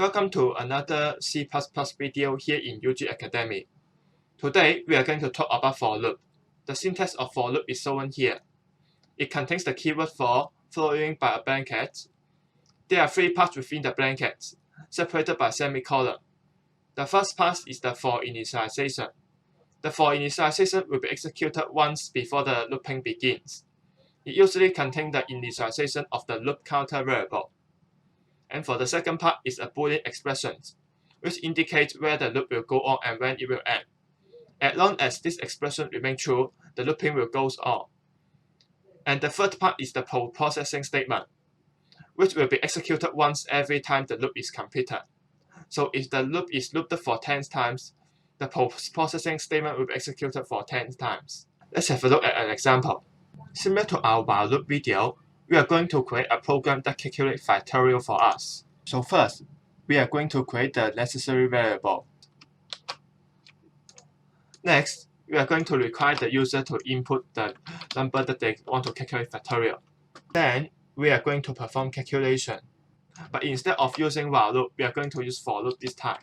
Welcome to another C++ video here in UG Academy. Today, we are going to talk about for loop. The syntax of for loop is shown here. It contains the keyword for following by a blanket. There are three parts within the blanket, separated by semicolon. The first part is the for initialization. The for initialization will be executed once before the looping begins. It usually contains the initialization of the loop counter variable. And for the second part is a Boolean expression, which indicates where the loop will go on and when it will end. As long as this expression remains true, the looping will go on. And the third part is the post-processing statement, which will be executed once every time the loop is completed. So if the loop is looped for 10 times, the post-processing statement will be executed for 10 times. Let's have a look at an example. Similar to our while loop video, we are going to create a program that calculates factorial for us. So first, we are going to create the necessary variable. Next, we are going to require the user to input the number that they want to calculate factorial. Then, we are going to perform calculation. But instead of using while loop, we are going to use for loop this time.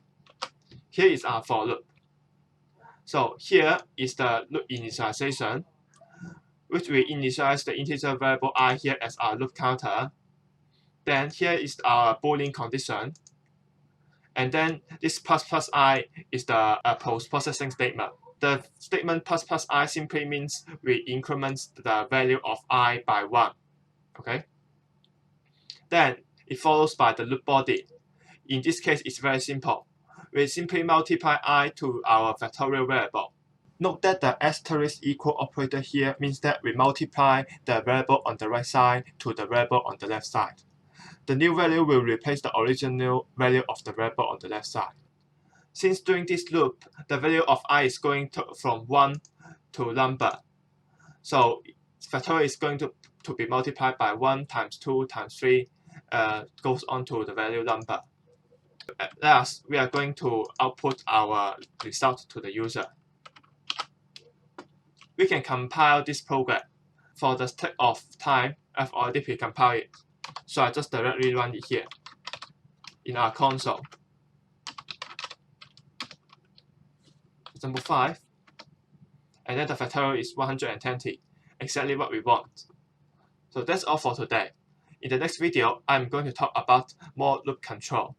Here is our for loop. So here is the loop initialization, which we initialize the integer variable I here as our loop counter. Then here is our Boolean condition. And then this plus I is the post-processing statement. The statement plus I simply means we increment the value of I by 1. Okay? Then it follows by the loop body. In this case, it's very simple. We simply multiply I to our factorial variable. Note that the asterisk equal operator here means that we multiply the variable on the right side to the variable on the left side. The new value will replace the original value of the variable on the left side. Since during this loop, the value of I is going from 1 to number. So factorial is going to be multiplied by 1 times 2 times 3 goes on to the value number. At last, we are going to output our result to the user. We can compile this program. For the sake of time, I've already pre-compiled it. So I just directly run it here in our console. Example 5. And then the factorial is 120, exactly what we want. So that's all for today. In the next video, I'm going to talk about more loop control.